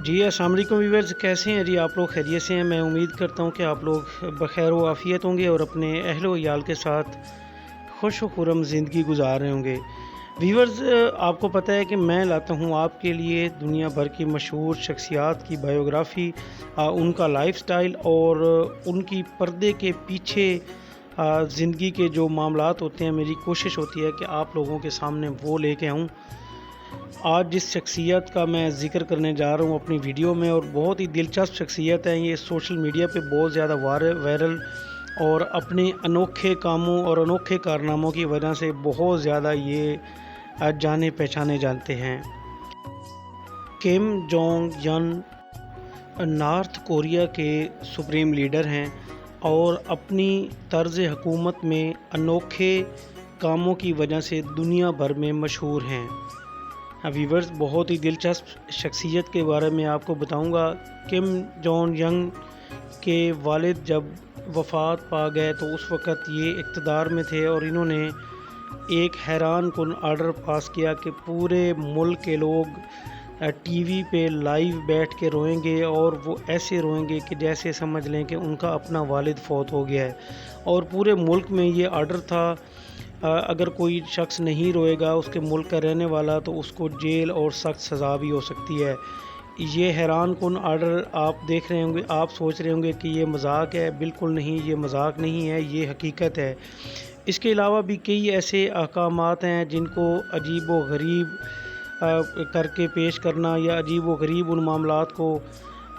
जी, अस्सलाम वालेकुम व्यूअर्स, कैसे हैं जी आप लोग? खैरियत से हैं? मैं उम्मीद करता हूँ कि आप लोग बख़ैर व आफ़ियत होंगे और अपने अहल व इयाल के साथ खुश व खुर्रम ज़िंदगी गुज़ार रहे होंगे। व्यूअर्स, आपको पता है कि मैं लाता हूँ आपके लिए दुनिया भर की मशहूर शख्सियात की बायोग्राफ़ी, उनका लाइफ़स्टाइल और उनकी पर्दे के पीछे ज़िंदगी के जो मामलात होते हैं। मेरी कोशिश होती है कि आप लोगों के सामने वो लेके आऊँ। आज जिस शख्सियत का मैं ज़िक्र करने जा रहा हूँ अपनी वीडियो में, और बहुत ही दिलचस्प शख्सियत है ये, सोशल मीडिया पे बहुत ज़्यादा वायरल और अपने अनोखे कामों और अनोखे कारनामों की वजह से बहुत ज़्यादा ये जाने पहचाने जानते हैं। किम जोंग यन नॉर्थ कोरिया के सुप्रीम लीडर हैं और अपनी तर्ज हुकूमत में अनोखे कामों की वजह से दुनिया भर में मशहूर हैं। व्यूवर्स, बहुत ही दिलचस्प शख्सियत के बारे में आपको बताऊंगा। किम जोंग यंग के वालिद जब वफ़ात पा गए तो उस वक़्त ये इक़्तिदार में थे और इन्होंने एक हैरान कुन आर्डर पास किया कि पूरे मुल्क के लोग टीवी पे लाइव बैठ के रोएंगे, और वो ऐसे रोएंगे कि जैसे समझ लें कि उनका अपना वालिद फ़ौत हो गया है। और पूरे मुल्क में ये आर्डर था, अगर कोई शख्स नहीं रोएगा उसके मुल्क का रहने वाला, तो उसको जेल और सख्त सज़ा भी हो सकती है। ये हैरान कुन आर्डर आप देख रहे होंगे, आप सोच रहे होंगे कि ये मजाक है। बिल्कुल नहीं, ये मजाक नहीं है, ये हकीकत है। इसके अलावा भी कई ऐसे अहकामात हैं जिनको अजीब व गरीब करके पेश करना या अजीब व गरीब उन मामलात को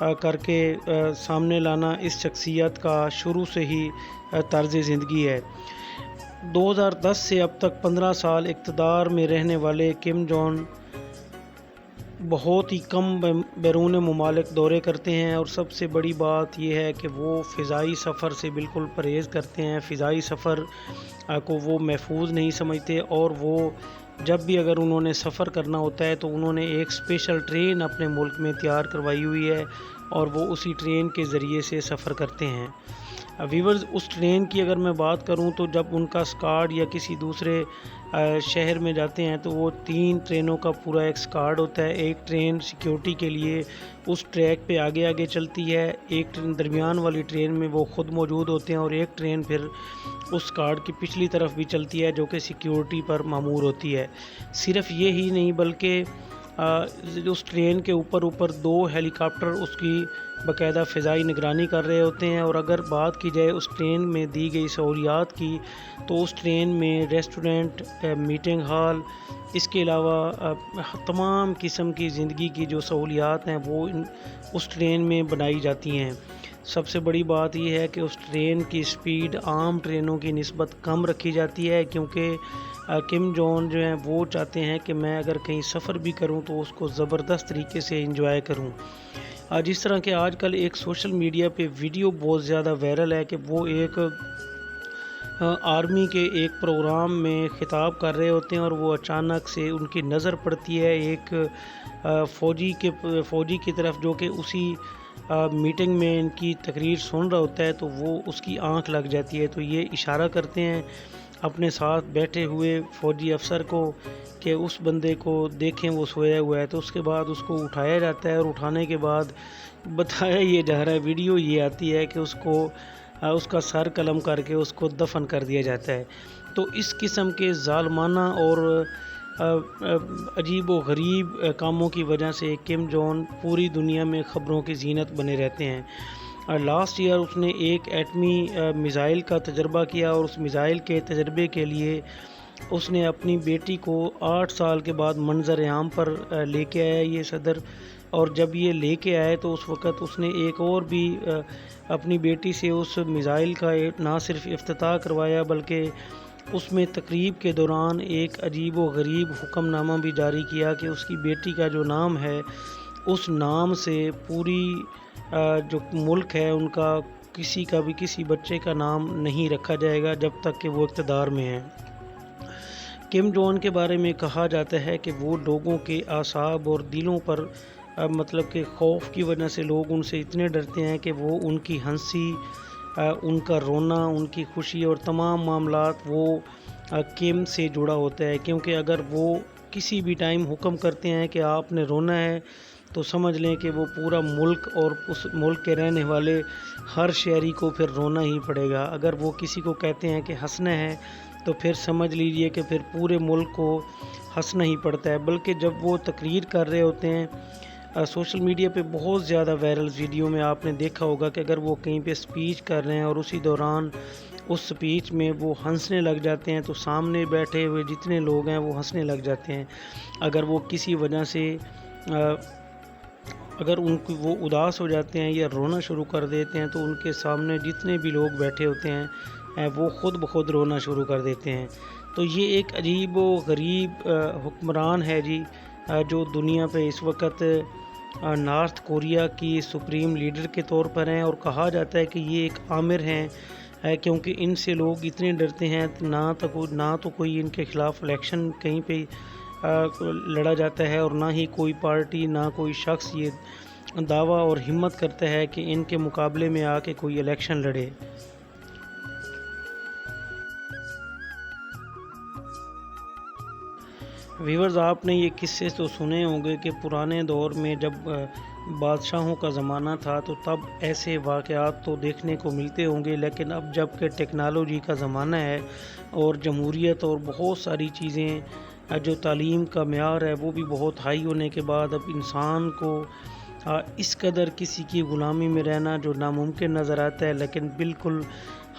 करके सामने लाना इस शख्सियत का शुरू से ही तर्ज ज़िंदगी है। 2010 से अब तक 15 साल इक़्तिदार में रहने वाले किम जोंग बहुत ही कम बैरून मुमालिक दौरे करते हैं, और सबसे बड़ी बात यह है कि वो फ़िज़ाई सफ़र से बिल्कुल परहेज़ करते हैं। फ़िज़ाई सफ़र को वो महफूज नहीं समझते, और वो जब भी अगर उन्होंने सफ़र करना होता है तो उन्होंने एक स्पेशल ट्रेन अपने मुल्क में तैयार करवाई हुई है, और वो उसी ट्रेन के ज़रिए से सफ़र करते हैं। व्यूअर्स, उस ट्रेन की अगर मैं बात करूं तो जब उनका स्क्वाड या किसी दूसरे शहर में जाते हैं तो वो 3 ट्रेनों का पूरा एक स्क्वाड होता है। एक ट्रेन सिक्योरिटी के लिए उस ट्रैक पे आगे आगे चलती है, एक ट्रेन दरमियान वाली ट्रेन में वो ख़ुद मौजूद होते हैं, और एक ट्रेन फिर उस स्क्वाड की पिछली तरफ भी चलती है जो कि सिक्योरिटी पर मामूर होती है। सिर्फ ये ही नहीं, बल्कि उस ट्रेन के ऊपर 2 हेलीकॉप्टर उसकी बाकायदा फ़िज़ाई निगरानी कर रहे होते हैं। और अगर बात की जाए उस ट्रेन में दी गई सहूलियात की, तो उस ट्रेन में रेस्टोरेंट, मीटिंग हॉल, इसके अलावा तमाम किस्म की ज़िंदगी की जो सहूलियात हैं वो उस ट्रेन में बनाई जाती हैं। सबसे बड़ी बात यह है कि उस ट्रेन की स्पीड आम ट्रेनों की निस्बत कम रखी जाती है, क्योंकि किम जोंग जो हैं वो चाहते हैं कि मैं अगर कहीं सफ़र भी करूं तो उसको ज़बरदस्त तरीके से एंजॉय करूं। जिस तरह के आजकल एक सोशल मीडिया पे वीडियो बहुत ज़्यादा वायरल है कि वो एक आर्मी के एक प्रोग्राम में ख़िताब कर रहे होते हैं, और वो अचानक से उनकी नज़र पड़ती है एक फ़ौजी की तरफ, जो कि उसी मीटिंग में इनकी तकरीर सुन रहा होता है, तो वो उसकी आंख लग जाती है। तो ये इशारा करते हैं अपने साथ बैठे हुए फ़ौजी अफसर को कि उस बंदे को देखें, वो सोया हुआ है। तो उसके बाद उसको उठाया जाता है, और उठाने के बाद बताया ये जा रहा है, वीडियो ये आती है कि उसको उसका सर कलम करके उसको दफन कर दिया जाता है। तो इस किस्म के ज़ालमाना और अजीब व गरीब कामों की वजह से किम जोंग पूरी दुनिया में ख़बरों की ज़ीनत बने रहते हैं। लास्ट ईयर उसने एक एटमी मिज़ाइल का तजर्बा किया, और उस मिज़ाइल के तजर्बे के लिए उसने अपनी बेटी को 8 साल के बाद मंजर आम पर लेके आया ये सदर। और जब ये लेके आए तो उस वक़्त उसने एक और भी अपनी बेटी से उस मिज़ाइल का ना सिर्फ इफ्तिताह करवाया, बल्कि उसमें तकरीब के दौरान एक अजीब व गरीब हुक्मनामा भी जारी किया कि उसकी बेटी का जो नाम है, उस नाम से पूरी जो मुल्क है उनका किसी का भी किसी बच्चे का नाम नहीं रखा जाएगा जब तक कि वो इक़्तिदार में है। किम जोंग के बारे में कहा जाता है कि वो लोगों के आसाब और दिलों पर मतलब कि खौफ की वजह से लोग उनसे इतने डरते हैं कि वो उनकी हंसी, उनका रोना, उनकी खुशी और तमाम मामलात वो किम से जुड़ा होता है। क्योंकि अगर वो किसी भी टाइम हुक्म करते हैं कि आपने रोना है, तो समझ लें कि वो पूरा मुल्क और उस मुल्क के रहने वाले हर शहरी को फिर रोना ही पड़ेगा। अगर वो किसी को कहते हैं कि हंसना है तो फिर समझ लीजिए कि फिर पूरे मुल्क को हंसना ही पड़ता है। बल्कि जब वो तकरीर कर रहे होते हैं सोशल मीडिया पे बहुत ज़्यादा वायरल वीडियो में आपने देखा होगा कि अगर वो कहीं पे स्पीच कर रहे हैं और उसी दौरान उस स्पीच में वो हंसने लग जाते हैं तो सामने बैठे हुए जितने लोग हैं वो हंसने लग जाते हैं। अगर वो किसी वजह से अगर उनको वो उदास हो जाते हैं या रोना शुरू कर देते हैं तो उनके सामने जितने भी लोग बैठे होते हैं वो ख़ुद ब खुद रोना शुरू कर देते हैं। तो ये एक अजीब व गरीब हुक्मरान है जी, जो दुनिया पे इस वक्त नॉर्थ कोरिया की सुप्रीम लीडर के तौर पर हैं। और कहा जाता है कि ये एक आमिर हैं क्योंकि इनसे लोग इतने डरते हैं ना तो कोई इनके ख़िलाफ़ इलेक्शन कहीं पे लड़ा जाता है और ना ही कोई पार्टी ना कोई शख्स ये दावा और हिम्मत करता है कि इनके मुकाबले में आके कोई इलेक्शन लड़े। व्यूअर्स, आपने ये किस्से तो सुने होंगे कि पुराने दौर में जब बादशाहों का ज़माना था तो तब ऐसे वाक़यात तो देखने को मिलते होंगे, लेकिन अब जब कि टेक्नोलॉजी का ज़माना है और जमहूरियत और बहुत सारी चीज़ें जो तालीम का मेयार है वो भी बहुत हाई होने के बाद अब इंसान को इस कदर किसी की ग़ुलामी में रहना जो नामुमकिन नज़र आता है। लेकिन बिल्कुल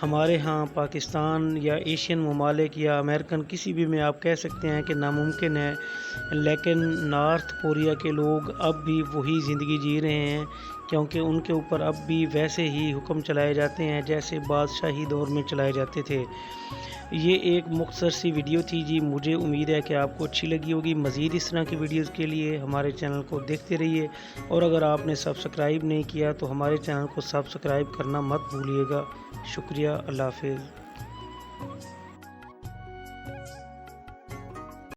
हमारे यहाँ पाकिस्तान या एशियन ममालिक या अमेरिकन किसी भी में आप कह सकते हैं कि नामुमकिन है, लेकिन नॉर्थ कोरिया के लोग अब भी वही ज़िंदगी जी रहे हैं क्योंकि उनके ऊपर अब भी वैसे ही हुक्म चलाए जाते हैं जैसे बादशाही दौर में चलाए जाते थे। ये एक मुख्तसर सी वीडियो थी जी, मुझे उम्मीद है कि आपको अच्छी लगी होगी। मज़ीद इस तरह की वीडियोज़ के लिए हमारे चैनल को देखते रहिए और अगर आपने सब्सक्राइब नहीं किया तो हमारे चैनल को सब्सक्राइब करना मत भूलिएगा। शुक्रिया, अल्लाह हाफ़िज़।